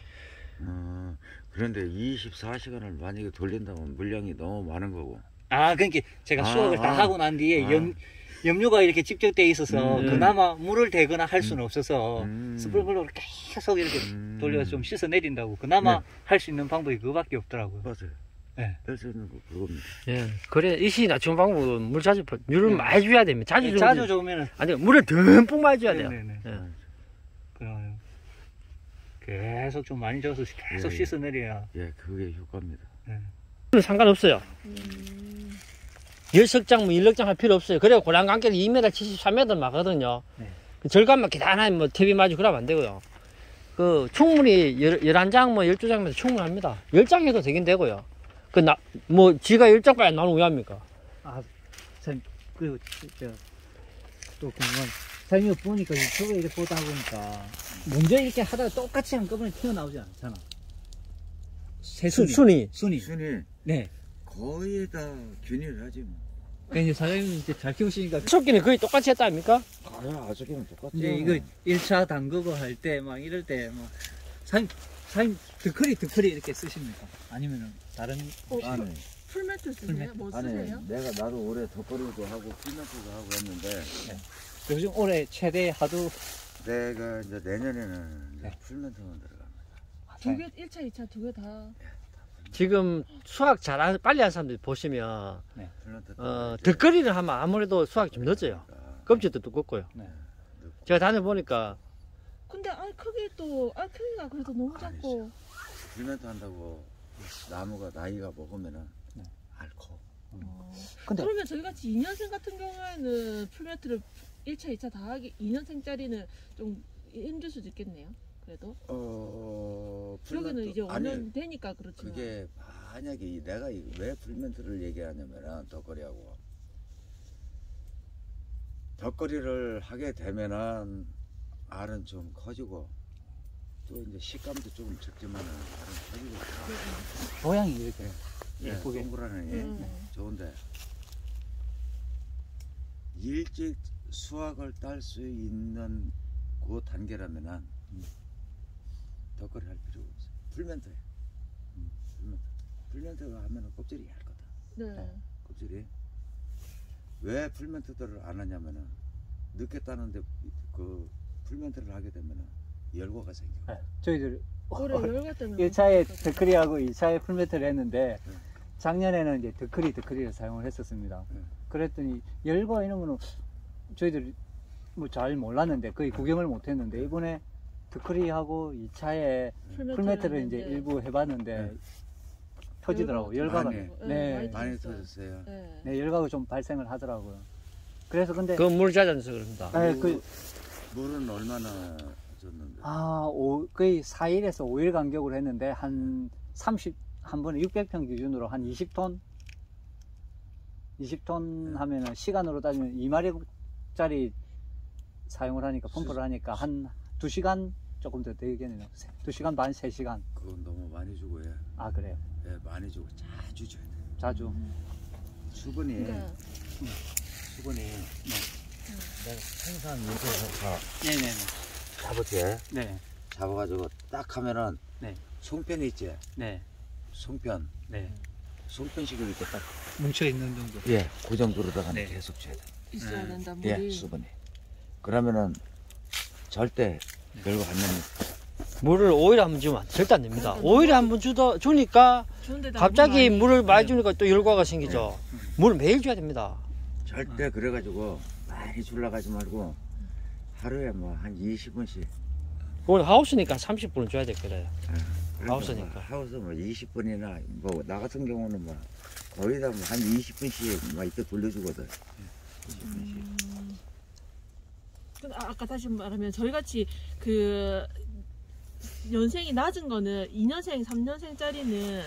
그런데 24시간을 만약에 돌린다면 물량이 너무 많은 거고. 그러니까 제가 수확을 다 하고 난 뒤에 염료가 이렇게 집적돼 있어서 그나마 물을 대거나 할 수는 없어서 스프링클러로 계속 이렇게 돌려서 좀 씻어 내린다고 그나마 네. 할 수 있는 방법이 그거밖에 없더라고요. 맞아요. 네. 할 수 있는 거 그겁니다. 예. 그래, 이시 낮춘 방법은 물을 많이 줘야 됩니다. 자주 좋으면은 아니, 물을 듬뿍 많이 줘야 돼요. 네네네. 예. 그래요. 계속 좀 많이 줘서 계속 예, 예. 씻어내려야. 예, 그게 효과입니다. 상관없어요. 열석장 뭐 일럭장 할 필요 없어요. 그래 고량관계는 2m 73m 막거든요. 네. 그 절간만 기다란 뭐 TV 맞고 그러면 안 되고요. 그 충분히 11장 뭐 12장이면 충분합니다. 10장 해도 되긴 되고요. 뭐 지가 10장까지 나오는 왜 합니까? 아, 선, 그, 또 궁금한. 사장님 보니까 유튜브에 이렇게 보다 보니까 먼저 이렇게 하다가 똑같이 한꺼번에 튀어나오지 않잖아. 순위. 순위. 순이 네. 거의 다 균일을 하지 뭐. 그러니까 이제 사장님 이제 잘 키우시니까. 속기는 거의 똑같이 했다 아닙니까? 그래, 아저씨는 똑같죠. 이제 이거 1차 담그고 할 때 막 이럴 때 뭐 사장님 드크리 이렇게 쓰십니까? 아니면은 다른 아니, 풀매트 쓰세요? 뭐 아니, 쓰세요? 나도 올해 덧거리도 하고 풀매트도 하고 했는데 요즘 올해 최대 하도 내가 이제 내년에는 이제 네. 풀매트만 들어갑니다. 두 개, 1차, 2차 두 개 다. 지금 수학 빨리 하는 사람들 보시면 풀매트 덧거리를 하면 아무래도 수학이 좀 늦어요. 껍질도 두껍고요. 네. 제가 다녀보니까 근데 크기가 그래도 너무 작고. 풀매트 한다고 나무가 나이가 먹으면은 네. 앓고. 근데 그러면 저희 같이 2년생 같은 경우에는 풀매트를 1차, 2차 다 하기 2년생짜리는 좀 힘들 수도 있겠네요. 그래도 여기는 이제 5년 되니까 그렇지만. 그게 만약에 내가 왜 풀멘트를 얘기하냐면은 덧거리를 하게 되면은 알은 좀 커지고 또 이제 식감도 조금 적지만은 알은 커지고 모양이 이렇게 예, 예쁘게. 동그라니 좋은데 일찍 수확을 딸 수 있는 그 단계라면은 덧거리 할 필요가 없어. 풀멘트에. 풀멘트가 하면은 껍질이 얇거든. 네. 껍질이. 왜 풀멘트들을 안 하냐면은 늦게 따는데 그 풀멘트를 하게 되면은 열과가 생겨. 네. 저희들 올해 열과 때문에. 1차에 드크리하고 2차에 풀매트를 했는데 네. 작년에는 이제 드크리를 사용을 했었습니다. 네. 그랬더니 열과 이런 거는 저희들이 뭐 잘 몰랐는데 거의 구경을 못 했는데 이번에 드크리하고 2차에 풀매트를 이제 일부 해봤는데 네. 터지더라고요. 열과가. 많이, 네. 많이 터졌어요. 네. 네, 열과가 좀 발생을 하더라고요. 그래서 근데 그 물 잦아서 그럽니다. 네, 그 물은 얼마나 줬는데? 거의 4일에서 5일 간격으로 했는데 한 번에 600평 기준으로 한 20톤 하면은 시간으로 따지면 2마리짜리 사용을 하니까 펌프를 하니까 한 2시간 조금 더 되겠네요. 2시간 반, 3시간. 그건 너무 많이 주고 해. 아, 그래요. 예, 많이 주고 자주 줘야 돼. 자주. 수분이 그러니까 수분이 내가 항상 밑에서 네네네. 잡을게. 네. 잡아가지고 딱 하면은 네. 송편 있지? 네. 송편. 네. 송편식으로 이렇게 딱. 뭉쳐있는 정도. 예, 그 정도로다가 네. 계속 줘야 돼. 있어야 된다 물이. 예, 수분이. 그러면은 절대 결과 안 납니다. 물을 5일에 한 번 주면 절대 안 됩니다. 5일에 한 번 주니까 좋은데 갑자기 너무 물을 많이 주니까 또 열과가 생기죠. 물을 매일 줘야 됩니다. 절대 그래가지고 많이 줄라 가지 말고 하루에 뭐 한 20분씩. 오늘 하우스니까 30분은 줘야 될 거예요. 하우스니까. 하우스 뭐 20분이나 뭐 나 같은 경우는 뭐 거의 다 뭐 한 20분씩 막 이때 돌려주거든. 20분씩. 아까 다시 말하면 저희 같이 그 연생이 낮은 거는 2년생, 3년생짜리는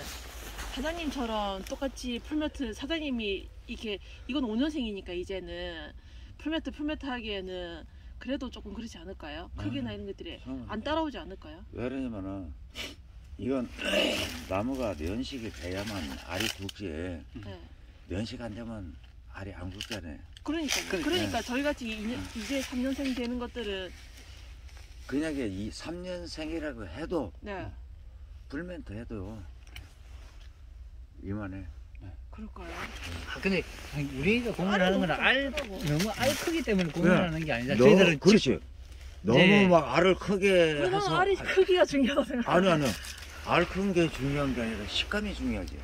사장님처럼 똑같이 풀매트 사장님이 이건 5년생이니까 이제는 풀매트 하기에는 그래도 조금 그렇지 않을까요? 크기나 이런 것들이 안 따라오지 않을까요? 왜 그러냐면은 이건 나무가 연식이 돼야만 알이 굵지. 네. 연식 안 되면 알이 안 굵잖아요. 그러니까 저희 같이 이제 3년생 되는 것들은 그냥에 이 3년생이라고 해도 네. 풀멘트 해도 이만해. 그럴까요? 근데 우리가 고민하는 건 너무 알 크기 때문에 고민하는 게 아니라 너무, 저희들은 그렇지. 너무 네. 막 알을 크게 그건 해서 알이 크기가 중요하다고 생각해요. 아니 알 큰 게 중요한 게 아니라 식감이 중요하지.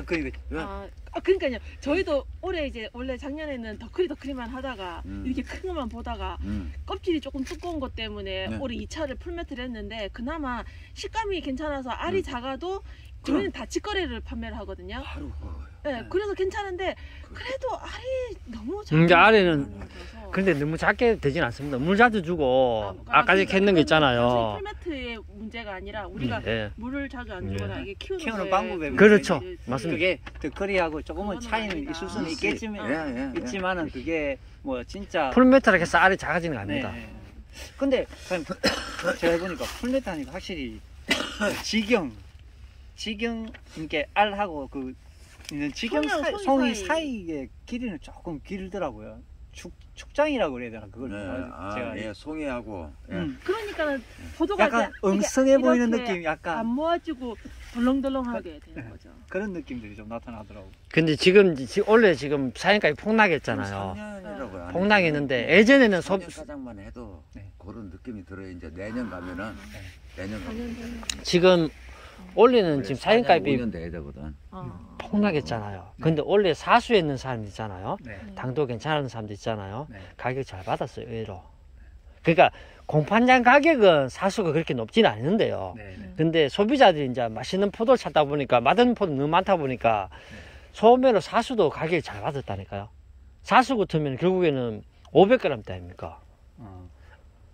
그러니까 왜? 그러니까요. 저희도 올해 이제 원래 작년에는 더크리만 하다가 이렇게 큰 것만 보다가 껍질이 조금 두꺼운 것 때문에 네. 올해 2차를 풀매트를 했는데 그나마 식감이 괜찮아서 알이 작아도 저희는 다치거래를 판매를 하거든요. 바로 그거예요. 네, 네. 그래서 괜찮은데 그래도 알이 너무 이제 알에는 그래서. 근데 너무 작게 되진 않습니다. 물 자주 주고 아까 전에 그러니까 했는 거 단순히 있잖아요. 풀매트의 문제가 아니라 우리가 예. 물을 자주 안 예. 주거나 이게 키우는 키우는 거에 방법에 그렇죠. 문제지. 맞습니다. 그게 덧거리하고 조금은 그거는 차이는 아니다. 있을 수는 있지. 있겠지만 예, 예. 있지만은 그게 뭐 진짜 풀메타라 해서 알이 작아지는 거 아닙니다. 네. 근데 선생님, 제가 해보니까 풀메타 하니까 확실히 지경 이렇게 알하고 그 있는 지경 송이 송이 사이. 사이의 길이는 조금 길더라고요. 축장이라고 그래야 되나 그걸 네. 제가 예, 송이하고 예. 그러니까 포도가 약간 이제 이게 엉성해 보이는 이렇게 느낌, 약간 안 모아지고 덜렁덜렁하게 되는 거죠. 그런 느낌들이 좀 나타나더라고. 근데 원래 지금 사인가이 폭락했잖아요. 3년이라고 폭락했는데 예전에는 4년 가장만 해도 네. 그런 느낌이 들어요. 이제 내년 가면은 내년 가면 지금 원래는 지금 사인가입이 5년 돼야 되거든. 폭락했잖아요. 근데 원래 사수에 있는 사람들 있잖아요. 네. 당도 괜찮은 사람들 있잖아요. 네. 가격 잘 받았어요, 의외로. 그러니까 공판장 가격은 사수가 그렇게 높지는 않는데요. 네. 네. 근데 소비자들이 이제 맛있는 포도를 찾다 보니까 맛있는 포도 너무 많다 보니까 소매로 사수도 가격이 잘 받았다니까요. 사수 같으면 결국에는 500g 아닙니까?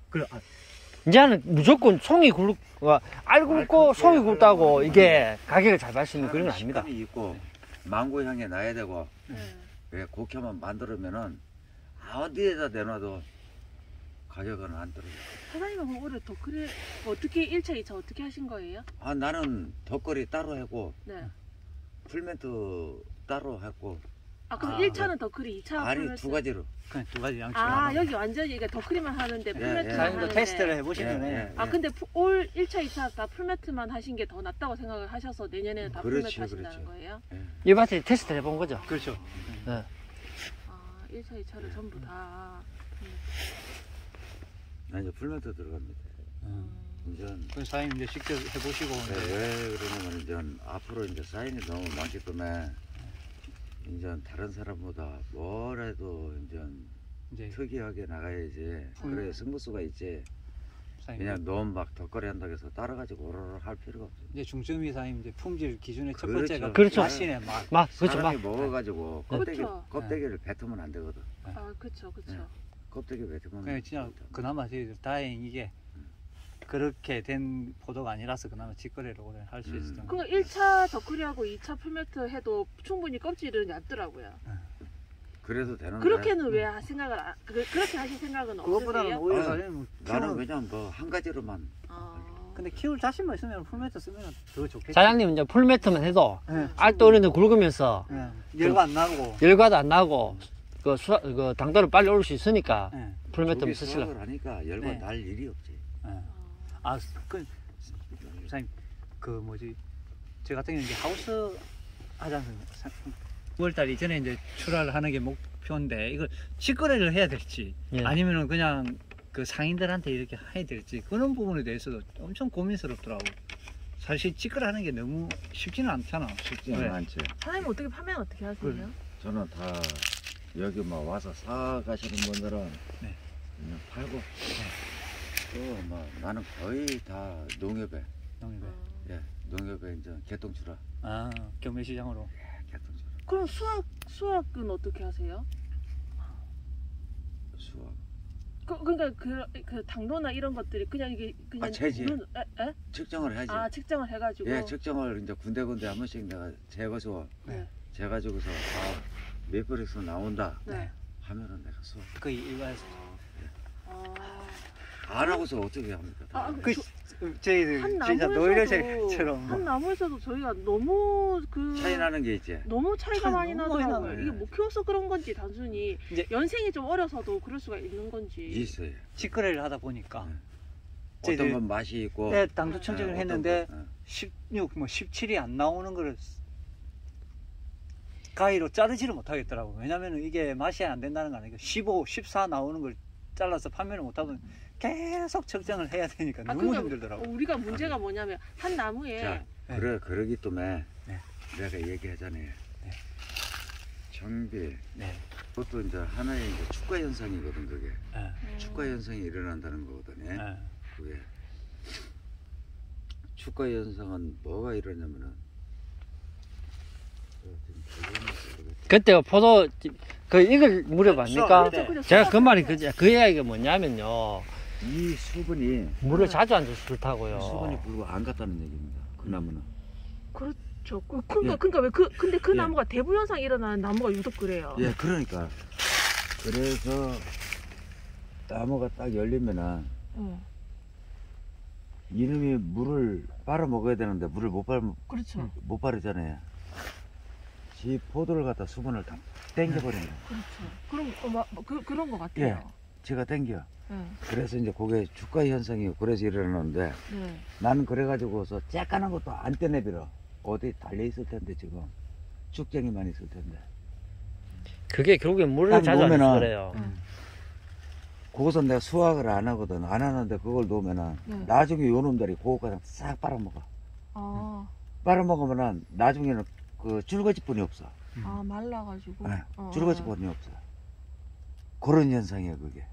그래, 이제는 무조건 알 굵고 송이 굵다고 이게 가격을 잘 받을 수 있는 그런 건 아닙니다. 식감이 있고 망고 향에 나야 되고 네. 왜 곡혀만 만들면은 어디에다 내놔도 가격은 안 떨어져. 사장님은 올해 더크리 어떻게 1차, 2차 어떻게 하신 거예요? 아 나는 덧거리 따로 하고 네. 풀멘트 따로 하고 그럼 아, 1차는 더크리, 2차 알이 풀매트? 두 가지로. 그냥 두 가지 양식. 여기 완전히 이게 더크리만 하는데 풀매트만 예. 사장님도 하는데 테스트를 해보시면 예. 근데 올 1차, 2차 다 풀매트만 하신 게 더 낫다고 생각을 하셔서 내년에는 다 그렇지, 풀매트 하신다는 그렇지. 거예요? 예. 이 밭에 테스트 해본 거죠. 그렇죠. 1차, 2차를 전부 다 나 이제 풀멘트 들어갑니다. 이제 그 사장님 이제 직접 해보시고 이제 왜 그러냐면 이제 앞으로 이제 사인이 너무 많기 때문에 이제 다른 사람보다 뭘 해도 이제 특이하게 나가야지. 그래 승부수가 있지. 사장님 그냥 너무 막 덧거리 한다고 해서 따라가지고 오르르 할 필요가 없어. 이제 중점이 사장님 이제 품질 기준의 첫 그렇죠. 번째가 그렇죠. 맛이네 맛. 그렇죠. 사람이 먹어가지고 그렇죠. 껍데기를 뱉으면 안 되거든. 그쵸. 네. 껍데기 뱉으면 그냥 진짜 그나마 저희들 다행이게 그렇게 된 포도가 아니라서 그나마 직거래를 오래 할 수 있었던 그거 거예요. 1차 더크리하고 2차 풀매트 해도 충분히 껍질은 얇더라고요. 그래도 되는데 그렇게는 왜 생각을 그렇게 하실 생각은 그것보다는 없으세요? 오히려 아, 사장님 뭐 나는 키울, 그냥 뭐 한 가지로만 근데 키울 자신만 있으면 풀메트 쓰면 더 좋겠지. 사장님 이제 풀매트만 해도 네. 알도 어린데 굵으면서 네. 열가 안 나고. 열과도 안 나고 그 당도를 빨리 올릴 수 있으니까 네. 풀매트만 조기 쓰시려. 수확을 하니까 열과 네. 날 일이 없지. 네. 그 사장님 그 뭐지 저 같은 경우는 이제 하우스 하지 않습니까? 9월달 이전에 이제 출하를 하는 게 목표인데 이걸 직거래를 해야 될지 예. 아니면은 그냥 그 상인들한테 이렇게 해야 될지 그런 부분에 대해서도 엄청 고민스럽더라고. 사실 직거래하는 게 너무 쉽지는 않잖아. 쉽지는 네. 않지. 사장님 어떻게 판매는 어떻게 하세요? 저는 다 여기 막 와서 사 가시는 분들은 네. 그냥 팔고 또 뭐 나는 거의 다 농협에 농협에. 예 농협에 이제 개통주라 경매시장으로. 개통주라 그럼 수확은 어떻게 하세요? 수확 그러니까 그 당도나 이런 것들이 그냥 이게 그냥 재지. 에? 측정을 해야지. 측정을 해가지고 예 측정을 이제 군데군데 한 번씩 내가 재가지고 네. 재가지고서 몇 브릭스 나온다 네. 하면은 내가 수확 거의 일반에서. 안 하고서 어떻게 합니까? 다. 저희들 한 진짜 나무에서도 노이로제처럼 한 나무에서도 저희가 너무 차이 나는 게 있지. 너무 차이가 차이 많이 너무 많이 나더라고요. 나네. 이게 못 키워서 그런 건지 단순히 이제- 연생이 좀 어려서도 그럴 수가 있는 건지. 있어요. 직거래를 하다 보니까 어떤 저희들- 건 맛이 있고 네, 당도 청정을 예, 했는데 어떤 건, 16, 뭐 17이 안 나오는 거를 가위로 자르지를 못하겠더라고. 왜냐면은 이게 맛이 안 된다는 거 아니고 15, 14 나오는 걸 잘라서 판매를 못하면 계속 측정을 해야 되니까 너무 그러니까 힘들더라고. 우리가 문제가 뭐냐면 한 나무에 자, 네. 그러기 때문에 네. 내가 얘기하잖아요. 정비. 네. 그것도 이제 하나의 이제 축과 현상이거든 그게. 예. 축과 현상이 일어난다는 거거든요. 예. 그게 축과 현상은 뭐가 일어나냐면은 그때 포도 그 이걸 물어봤니까? 네. 제가 그 말이 그 이야기가 뭐냐면요. 이 수분이 물을 자주 안 줘서 좋다고요. 수분이 불고 안 갔다는 얘기입니다. 그 나무는. 그렇죠. 예. 그러니까 근데 그 예. 나무가 대부 현상 일어나는 나무가 유독 그래요. 예, 그러니까 그래서 나무가 딱 열리면은 이놈이 물을 빨아 먹어야 되는데 물을 그렇죠. 못 바르잖아요. 지 포도를 갖다 수분을 다 땡겨버리는 거예요. 그렇죠. 그런 것 같아요. 예. 제가 땡겨. 네. 그래서 이제 그게 주가 현상이 그래서 일어나는데 네. 나는 그래가지고서 쬐깐한 것도 안 떼내버려. 어디 달려 있을 텐데 지금 축쟁이만 있을 텐데. 그게 결국에 물을 딱 자주 안 줘서 놓으면은 그래요. 그것은 내가 수확을 안 하거든. 안 하는데 그걸 놓으면은 네. 나중에 요 놈들이 그거 그냥 싹 빨아먹어. 아, 빨아먹으면은 나중에는 그 줄거지뿐이 없어. 말라가지고. 네, 줄거지뿐이 없어. 그런 현상이야 그게.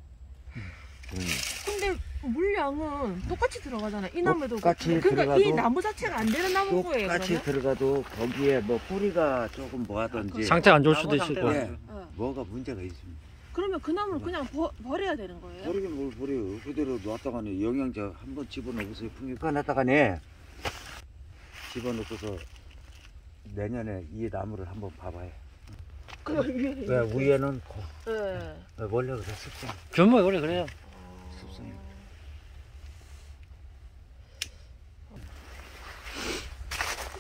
근데 물량은 똑같이 들어가잖아요. 이 나무에도. 똑같이 그러니까 이 들어가도 나무 자체가 안 되는 나무인 거예요. 똑같이 그러면? 들어가도 거기에 뭐 뿌리가 조금 뭐하든지 상태가 안 좋을 수도 나무 있을 상태가 거예요. 예. 네. 뭐가 문제가 있습니다. 그러면 그 나무를 그냥 버려야 되는 거예요? 버리긴 뭘 버려요. 그대로 놨다가니 영양제 한번 집어넣어보세요. 풍기가 놨다가니 집어넣고서 내년에 이 나무를 한번 봐봐요. 그 위에. 왜 위에는 네. 원래 그래 습성. 전부 원래 그래요. 습성이.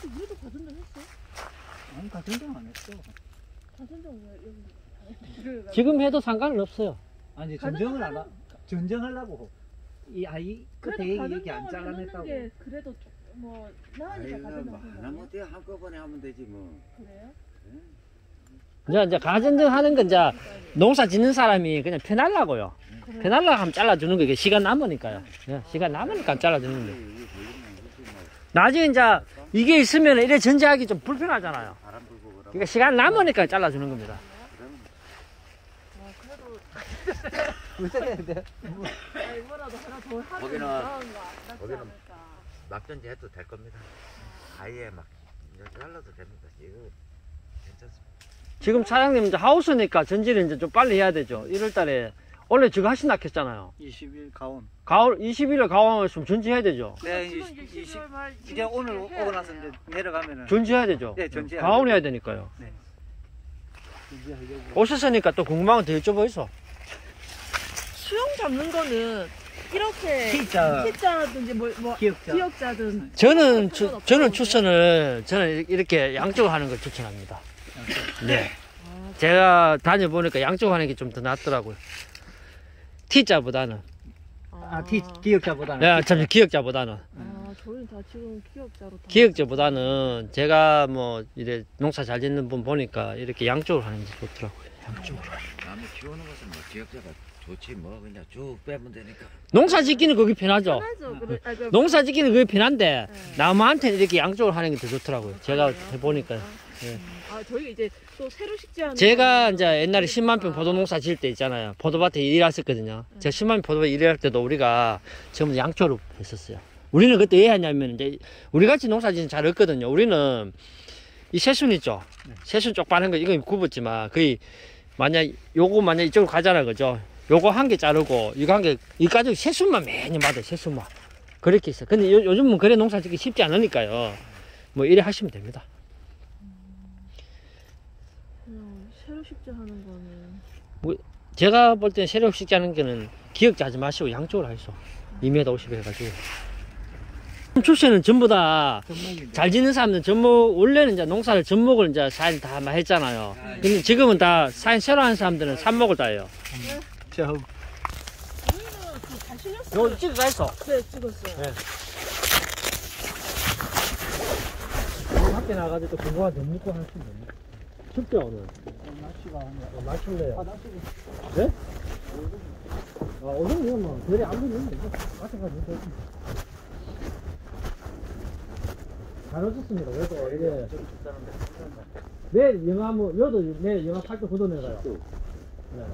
근데 위에도 가전등 했어? 아니 가정장 안 했어. 가전등 왜 여기? 지금 해도 상관은 없어요. 아니 가정장 전정을 안 하. 전정하려고 이 아이 끝에 얘기 안 가전등을 잘라냈다고. 게 그래도 뭐 나으니까 아이고 가전등 뭐 하는 하나 거예요? 못해 한꺼번에 하면 되지 뭐. 그래요? 이제 가전등 하는 건 이제 농사 짓는 사람이 그냥 편하려고요. 편하려고 하면 잘라주는 거 이게 시간 남으니까요. 예, 시간 남으니까 잘라주는 거예요. 이게 걸리면 훨씬 막 나중에 이제 이게 있으면 이래 전제하기 좀 불편하잖아요. 바람 불고 그러면 그러니까 시간 남으니까 잘라주는 겁니다. 그때 아니 뭐라도 하나 더 하면 거기는- 낫지 거기는- 않을까? 막전지 해도 될 겁니다. 아예 막 이제 잘라도 됩니다. 이거 괜찮습니다. 지금 사장님 이제 하우스니까 전지를 이제 좀 빨리 해야 되죠. 1월 달에. 원래 지금 하신다 했잖아요. 20일 가온. 가을, 20일에 가왕했으면 전지해야 되죠. 네, 지금 이제 20 12월 말 이제 오늘 해야 오고 나서 돼요. 이제 내려가면은 전지해야 되죠. 네, 전지해야 가온해야 되니까요. 준비하려고. 오셨으니까 또 궁금한 거 더 여쭤보이소. 수영 잡는 거는 이렇게 T자. T자든지 뭐 기억자. 기억자든 저는 상관없다고 저는 그러는데. 저는 이렇게 양쪽으로 하는 걸 추천합니다. 네. 제가 다녀보니까 양쪽으로 하는 게 좀 더 낫더라고요. T자보다는. 아, 기억자보다는. 네, 참 기억자보다는. 저희는 다 지금 기억자로 다 기억자보다는 제가 뭐 이래 농사 잘 짓는 분 보니까 이렇게 양쪽으로 하는 게 좋더라고요. 양쪽으로. 나무 키우는 것은 뭐 기억자가 좋지 뭐 그냥 쭉 빼면 되니까. 농사 짓기는 그게 편하죠. 편하죠. 농사 짓기는 그게 편한데 네. 나무한테는 이렇게 양쪽으로 하는 게 더 좋더라고요. 제가 해보니까요. 예. 저희가 이제 또 새로 식재하는 제가 거는 이제 옛날에 10만 평 포도 농사 지을 때 있잖아요. 포도밭에 일했었거든요. 제가 10만 평 포도밭에 일할 때도 우리가 전부 양쪽으로 했었어요. 우리는 그때 왜 했냐면 이제 우리 같이 농사 짓는 잘 없거든요. 우리는 이 새순 있죠. 새순 쪽 빠는 거 이건 굽었지만 거의 만약 요거 만약 이쪽으로 가잖아 그죠. 요거 한 개 자르고 이거 한 개 이까지 새순만 매년 받아요. 새순만 그렇게 있어요. 근데 요즘은 그래 농사 짓기 쉽지 않으니까요. 뭐 이래 하시면 됩니다. 새로 식재하는 거는 제가 볼 때는 세력 식재하는 거는 기억자 하지 마시고 양쪽으로 하시오. 2m 50 해가지고. 출세는 전부 다 잘 짓는 사람들은 전부 원래는 이제 농사를 전목을 이제 사인 다 했잖아요. 근데 지금은 다 사인 새로 하는 사람들은 삽목을 다 해요. 저희는 그다 실렸어요. 요 찍어가 있어. 네, 찍었어요. 네. 밖에 나가서 또 궁금한 데 묻고 하시면 됩니다. 춥죠 오늘? 마실래요? 네? 오늘은 뭐 별이 아무리 없는데 마셔가지고 됐습니다. 잘 오셨습니다. 그래도 이게 매일 영하 뭐 여도 매일 영하 8도 9도 내가요. 또. 네.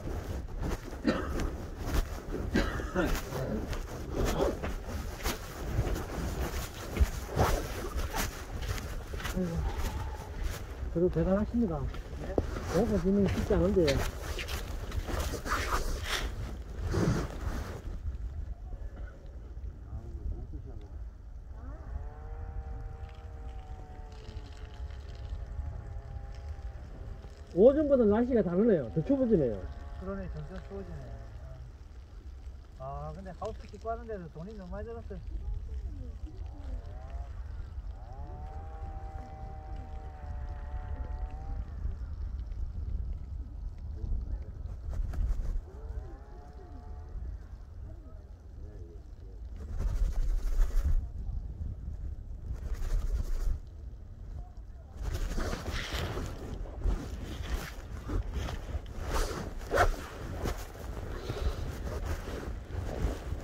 아이고, 그래도 대단하십니다. 농사 짓는 게 쉽지 않은데. 오전보다 날씨가 다르네요. 더 추워지네요. 그러네, 점점 추워지네. 아, 근데 하우스 짓고 하는데도 돈이 너무 많이 들었어요.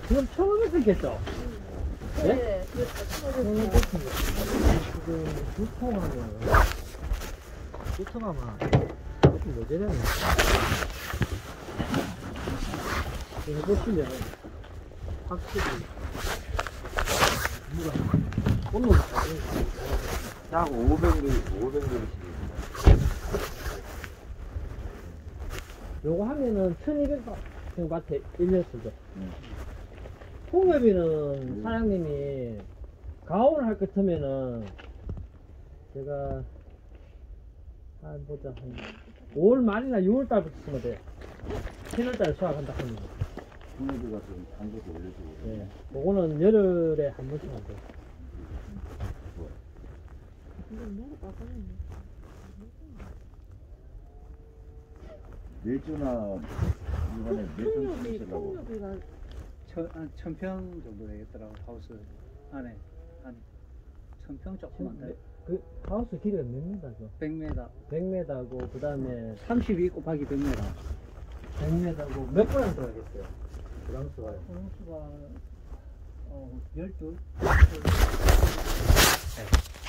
지금 처음에 했겠죠? 네? 네, 그렇죠. 처음에 지금 두통하면 조금 모자라네. 이거 보시면 확실히 무가 온도가 딱 500g씩. 요거 하면은 1200밭에 1년 쓰죠. 홍엽이는 사장님이 가온을 할 것 같으면은 제가 한 보자 한 5월 말이나 6월 달부터 쓰면 돼요. 7월 달에 수확한다 하면. 분위기가 좀 단계도 올려주고. 네. 그거는 열흘에 한 번씩 하면 돼요. 내주나 이번에 내주 쓰시려고. 한 1000평 정도 되겠더라고, 하우스 안에. 한 1000평 조금 안 돼. 그 하우스 길이가 몇 미터죠? 100m. 100m고 그 다음에 32 곱하기 100m. 100m고 몇 분을 들어가겠어요? 그랑수가요? 공수가 12?